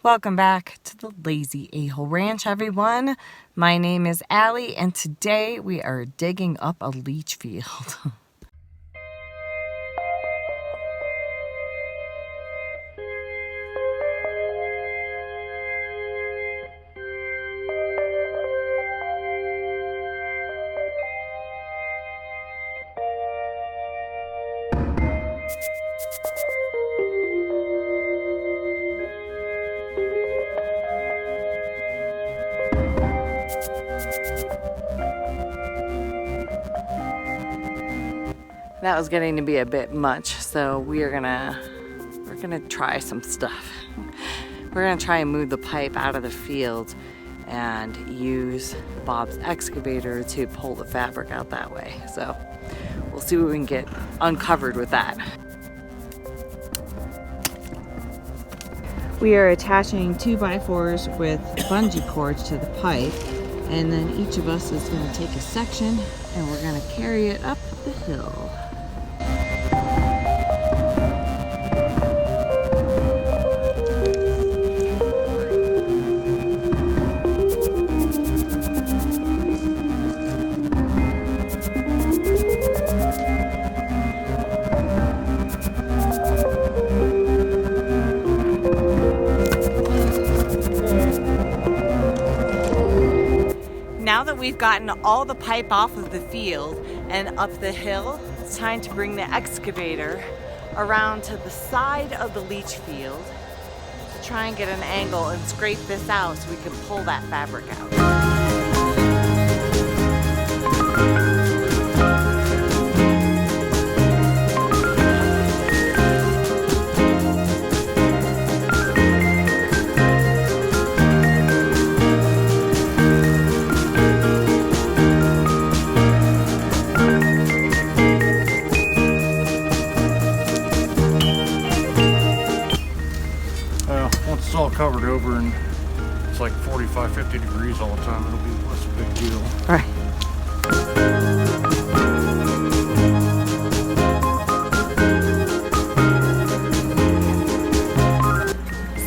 Welcome back to the Lazy A-Hole Ranch, everyone. My name is Allie, and today we are digging up a leach field. That was getting to be a bit much, so we're gonna try some stuff. We're gonna try and move the pipe out of the field and use Bob's excavator to pull the fabric out that way. So we'll see what we can get uncovered with that. We are attaching 2x4s with bungee cords to the pipe, and then each of us is going to take a section and we're going to carry it up the hill. Now that we've gotten all the pipe off of the field and up the hill, it's time to bring the excavator around to the side of the leach field to try and get an angle and scrape this out so we can pull that fabric out. Once it's all covered over and it's like 45, 50 degrees all the time, it'll be less a big deal. Right.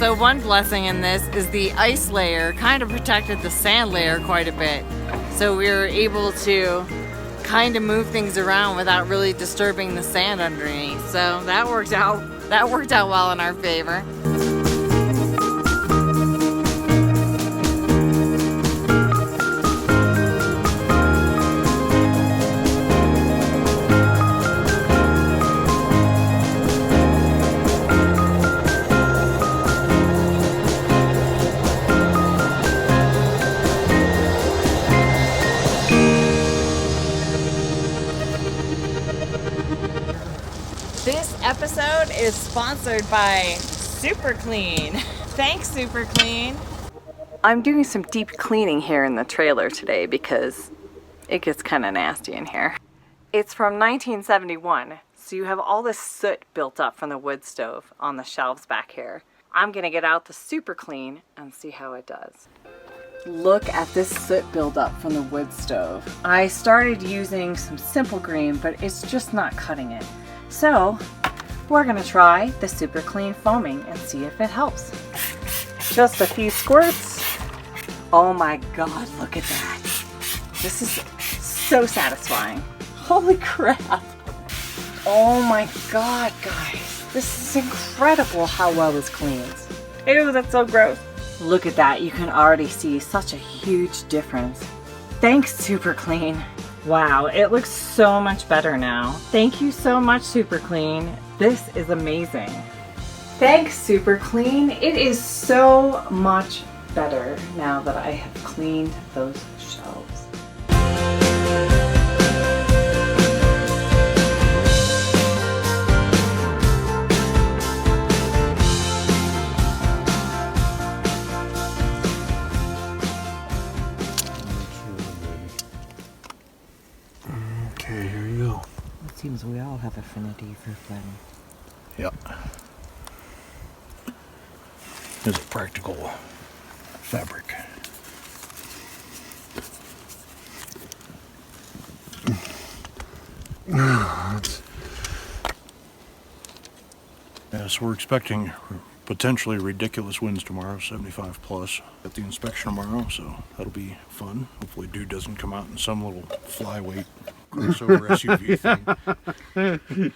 So one blessing in this is the ice layer kind of protected the sand layer quite a bit. So we were able to kind of move things around without really disturbing the sand underneath. So that worked out well in our favor. This episode is sponsored by Super Clean. Thanks, Super Clean. I'm doing some deep cleaning here in the trailer today because it gets kind of nasty in here. It's from 1971, so you have all this soot built up from the wood stove on the shelves back here. I'm gonna get out the Super Clean and see how it does. Look at this soot buildup from the wood stove. I started using some Simple Green, but it's just not cutting it. So we're gonna try the Super Clean foaming and see if it helps. Just a few squirts. Oh my God, look at that. This is so satisfying. Holy crap. Oh my God, guys. This is incredible how well this cleans. Ew, that's so gross. Look at that, you can already see such a huge difference. Thanks, Super Clean. Wow, it looks so much better now. Thank you so much, Super Clean. This is amazing. Thanks, Super Clean. It is so much better now that I have cleaned those shelves. Okay, here you go. It seems we all have affinity for phlegm. Yep. It's a practical fabric. Yeah, so we're expecting potentially ridiculous winds tomorrow, 75 plus at the inspection tomorrow, so that'll be fun. Hopefully dude doesn't come out in some little flyweight crossover SUV thing.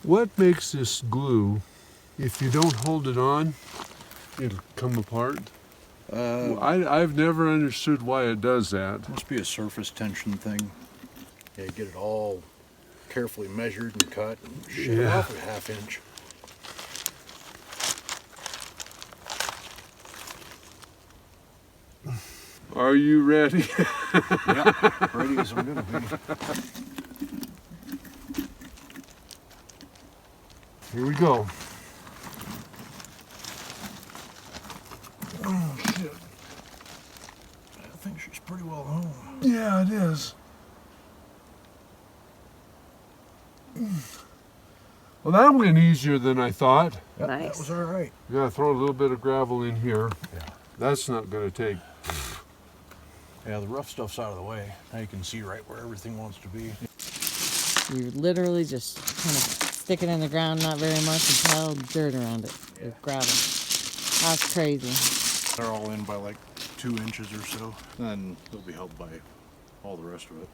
What makes this glue, if you don't hold it on, it'll come apart? I've never understood why it does that. Must be a surface tension thing. Yeah, you get it all carefully measured and cut and shave off a ½ inch. Are you ready? Yep, ready as I'm gonna be. Here we go. Oh shit. I think she's pretty well home. Yeah, it is. Well, that went easier than I thought. Yep, Nice. that was all right. You gotta throw a little bit of gravel in here. Yeah. That's not gonna take. Yeah, the rough stuff's out of the way. Now you can see right where everything wants to be. You literally just kind of stick it in the ground, not very much, and pile dirt around it with gravel. That's crazy. They're all in by like 2 inches or so. Then they'll be helped by all the rest of it.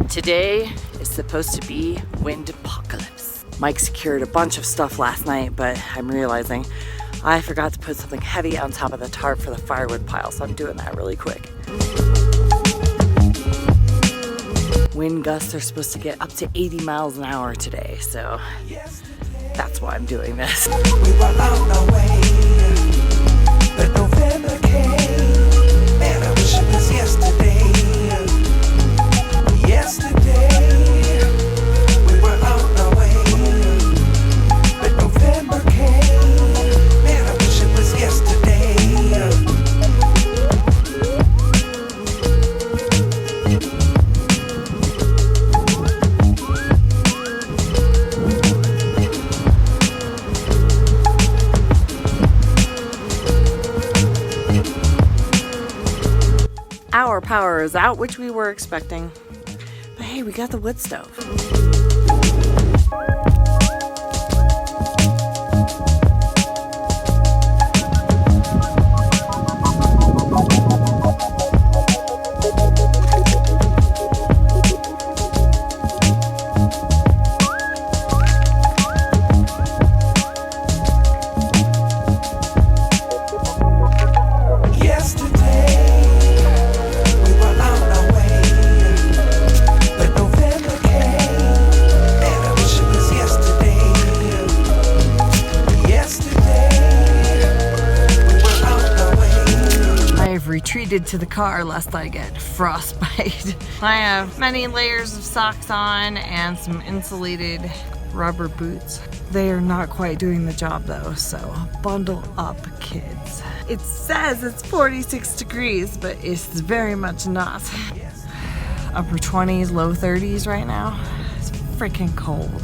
Today is supposed to be wind apocalypse. Mike secured a bunch of stuff last night, but I'm realizing I forgot to put something heavy on top of the tarp for the firewood pile, so I'm doing that really quick. Wind gusts are supposed to get up to 80 miles an hour today, so that's why I'm doing this. We were on our way, but November came, and I wish it was yesterday. Yesterday, we were on our way, but November came, man, I wish it was yesterday. Our power is out, which we were expecting. But hey, we got the wood stove. Retreated to the car lest I get frostbite. I have many layers of socks on and some insulated rubber boots. They are not quite doing the job though, so bundle up, kids. It says it's 46 degrees, but it's very much not. Upper 20s, low 30s right now. It's freaking cold.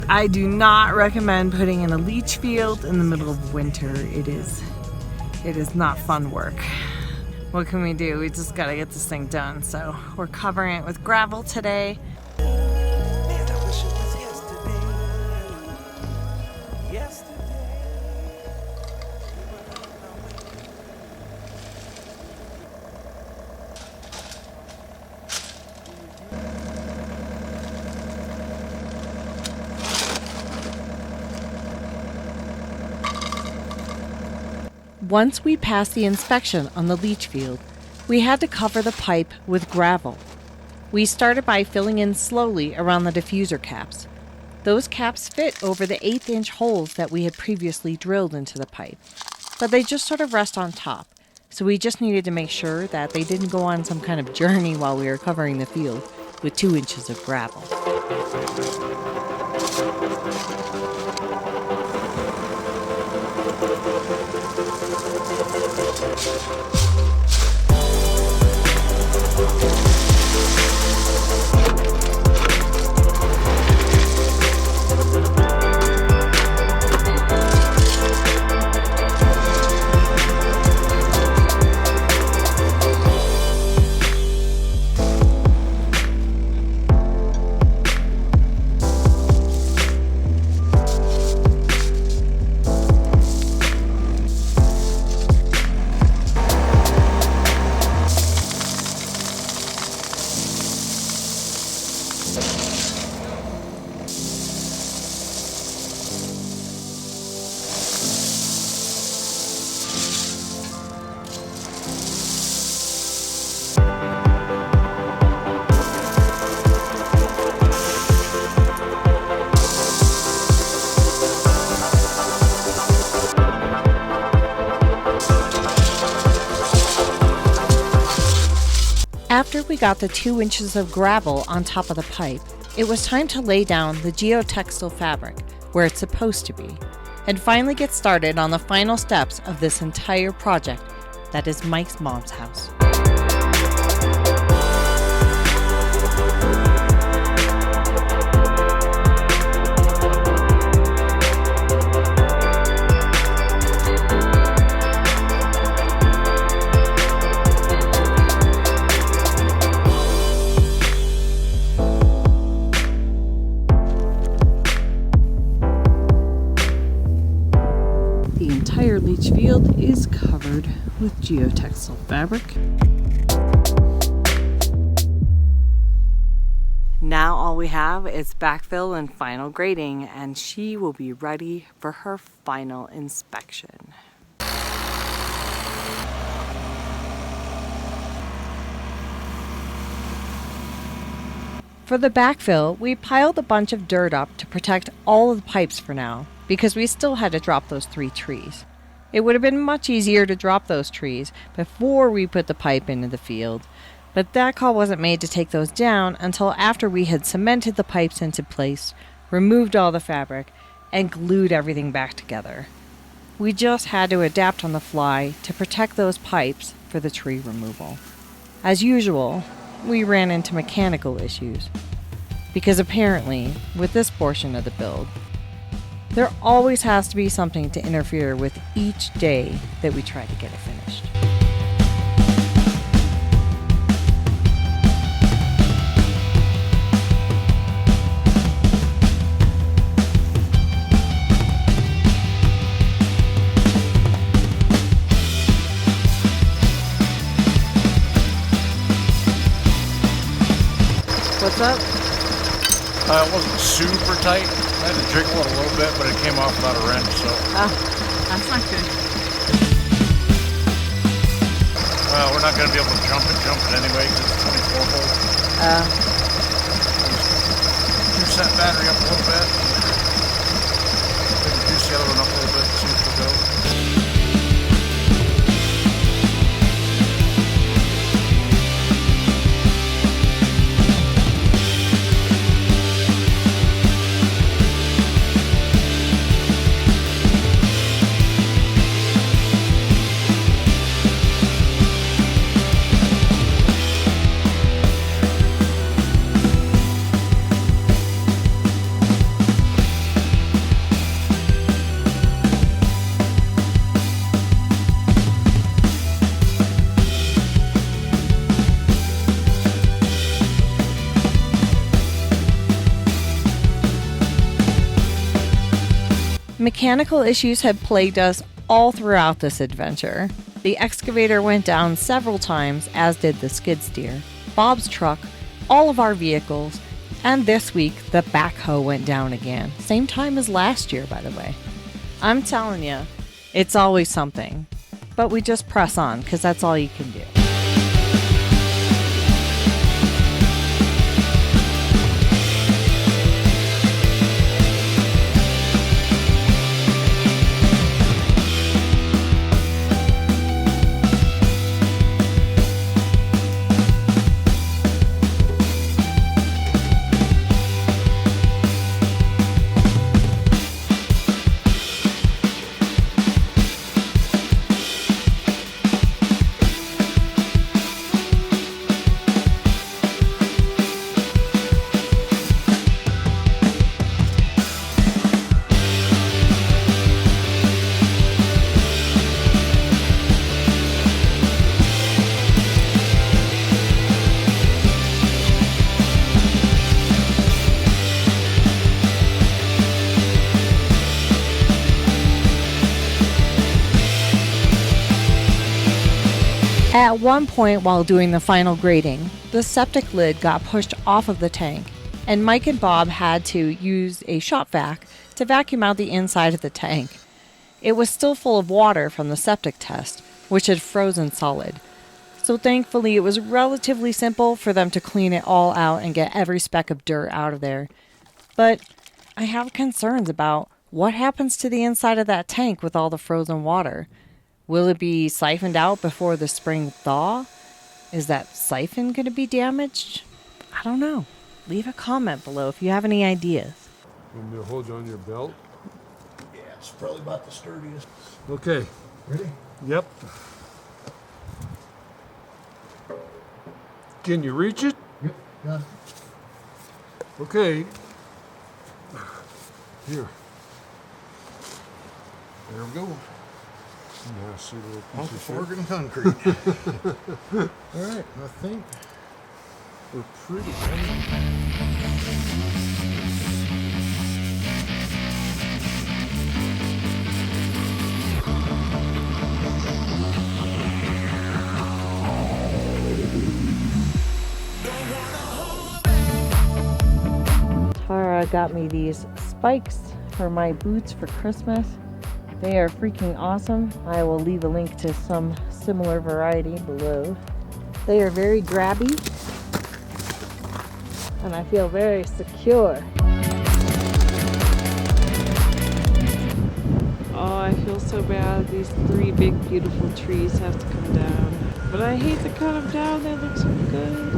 I do not recommend putting in a leach field in the middle of winter. It is not fun work. What can we do? We just gotta get this thing done. So we're covering it with gravel today. Man, I wish it was yesterday. Yesterday. Once we passed the inspection on the leach field, we had to cover the pipe with gravel. We started by filling in slowly around the diffuser caps. Those caps fit over the 1/8-inch holes that we had previously drilled into the pipe, but they just sort of rest on top, so we just needed to make sure that they didn't go on some kind of journey while we were covering the field with 2 inches of gravel. After we got the 2 inches of gravel on top of the pipe, it was time to lay down the geotextile fabric where it's supposed to be, and finally get started on the final steps of this entire project that is Mike's mom's house. The entire leach field is covered with geotextile fabric. Now all we have is backfill and final grading, and she will be ready for her final inspection. For the backfill, we piled a bunch of dirt up to protect all of the pipes for now, because we still had to drop those 3 trees. It would have been much easier to drop those trees before we put the pipe into the field, but that call wasn't made to take those down until after we had cemented the pipes into place, removed all the fabric, and glued everything back together. We just had to adapt on the fly to protect those pipes for the tree removal. As usual, we ran into mechanical issues, because apparently, with this portion of the build, there always has to be something to interfere with each day that we try to get it finished. What's up? It wasn't super tight. I had to jiggle it a little bit, but it came off without a wrench, so. That's not good. Well, we're not going to be able to jump it anyway because it's 24 volt. Juice that battery up a little bit. Maybe juice the other one up a little bit, see if it'll go. Mechanical issues had plagued us all throughout this adventure. The excavator went down several times, as did the skid steer, Bob's truck, all of our vehicles, and this week the backhoe went down again. Same time as last year, by the way. I'm telling you, it's always something. But we just press on, because that's all you can do. At one point while doing the final grading, the septic lid got pushed off of the tank, and Mike and Bob had to use a shop vac to vacuum out the inside of the tank. It was still full of water from the septic test, which had frozen solid. So thankfully it was relatively simple for them to clean it all out and get every speck of dirt out of there. But I have concerns about what happens to the inside of that tank with all the frozen water. Will it be siphoned out before the spring thaw? Is that siphon going to be damaged? I don't know. Leave a comment below if you have any ideas. And they'll hold you on your belt. Yeah, it's probably about the sturdiest. Okay. Ready? Yep. Can you reach it? Yep, got it. Okay. Here. There we go. Nasty little Hunk piece of of Oregon concrete. All right, I think we're pretty ready. Tara got me these spikes for my boots for Christmas. They are freaking awesome. I will leave a link to some similar variety below. They are very grabby and I feel very secure. Oh, I feel so bad. These 3 big beautiful trees have to come down. But I hate to cut them down. They look so good.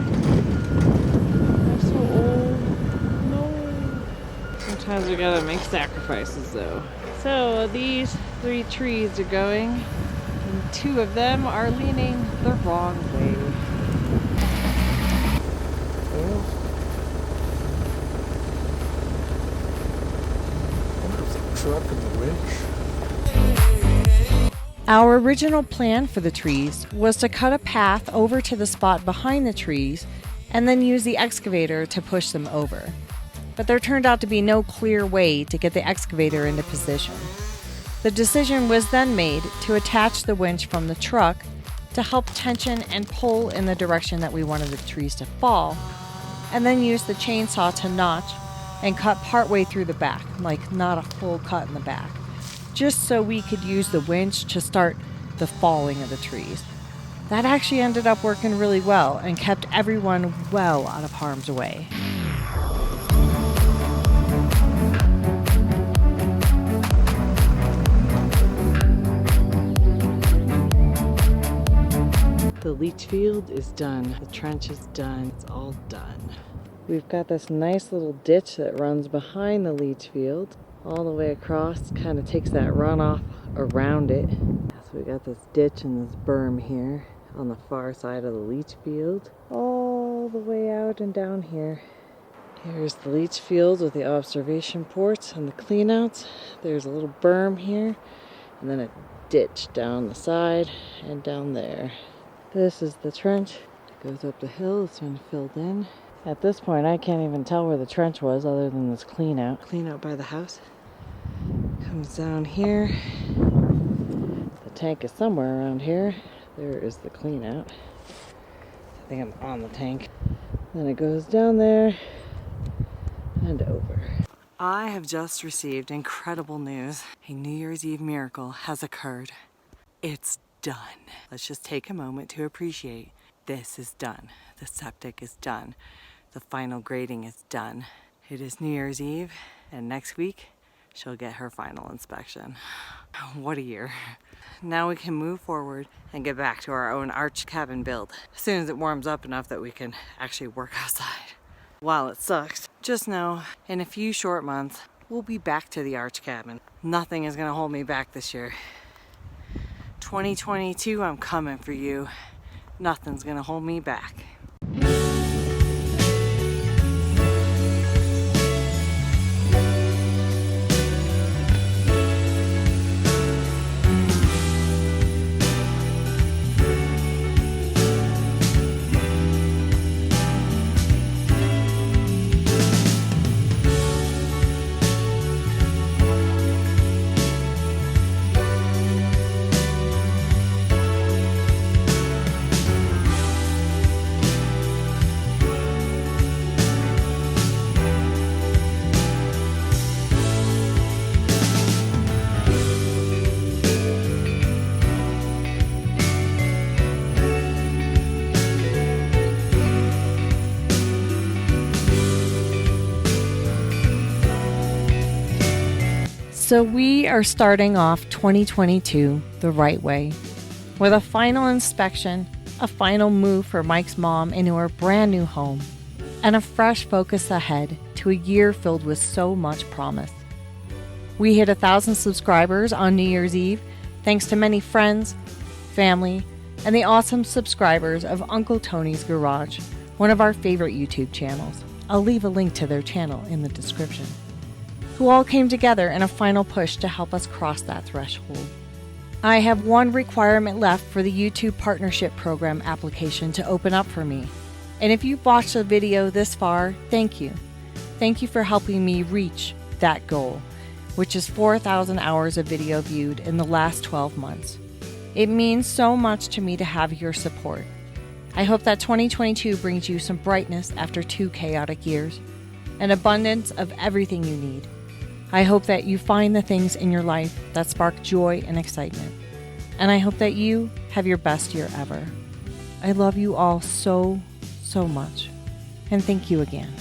They're so old. No. Sometimes we gotta make sacrifices though. So these 3 trees are going, and 2 of them are leaning the wrong way. Truck and the winch. Our original plan for the trees was to cut a path over to the spot behind the trees and then use the excavator to push them over. But there turned out to be no clear way to get the excavator into position. The decision was then made to attach the winch from the truck to help tension and pull in the direction that we wanted the trees to fall, and then use the chainsaw to notch and cut partway through the back, like not a full cut in the back, just so we could use the winch to start the falling of the trees. That actually ended up working really well and kept everyone well out of harm's way. The leach field is done. The trench is done. It's all done. We've got this nice little ditch that runs behind the leach field all the way across, kind of takes that runoff around it. So we got this ditch and this berm here on the far side of the leach field, all the way out and down here. Here's the leach field with the observation ports and the cleanouts. There's a little berm here, and then a ditch down the side and down there. This is the trench. It goes up the hill. It's been filled in. At this point, I can't even tell where the trench was other than this clean out. Clean out by the house. Comes down here. The tank is somewhere around here. There is the clean out. I think I'm on the tank. Then it goes down there and over. I have just received incredible news. A New Year's Eve miracle has occurred. It's done. Let's just take a moment to appreciate this is done. The septic is done. The final grading is done. It is New Year's Eve, and next week she'll get her final inspection. What a year. Now we can move forward and get back to our own arch cabin build as soon as it warms up enough that we can actually work outside. While it sucks, just know in a few short months we'll be back to the arch cabin. Nothing is gonna hold me back this year. 2022, I'm coming for you. Nothing's gonna hold me back. So we are starting off 2022 the right way, with a final inspection a final move for Mike's mom into her brand new home, and a fresh focus ahead to a year filled with so much promise. We hit 1,000 subscribers on New Year's Eve, thanks to many friends, family, and the awesome subscribers of Uncle Tony's Garage, one of our favorite YouTube channels. I'll leave a link to their channel in the description. Who all came together in a final push to help us cross that threshold. I have one requirement left for the YouTube Partnership Program application to open up for me. And if you've watched the video this far, thank you. Thank you for helping me reach that goal, which is 4,000 hours of video viewed in the last 12 months. It means so much to me to have your support. I hope that 2022 brings you some brightness after 2 chaotic years, an abundance of everything you need. I hope that you find the things in your life that spark joy and excitement. And I hope that you have your best year ever. I love you all so much. And thank you again.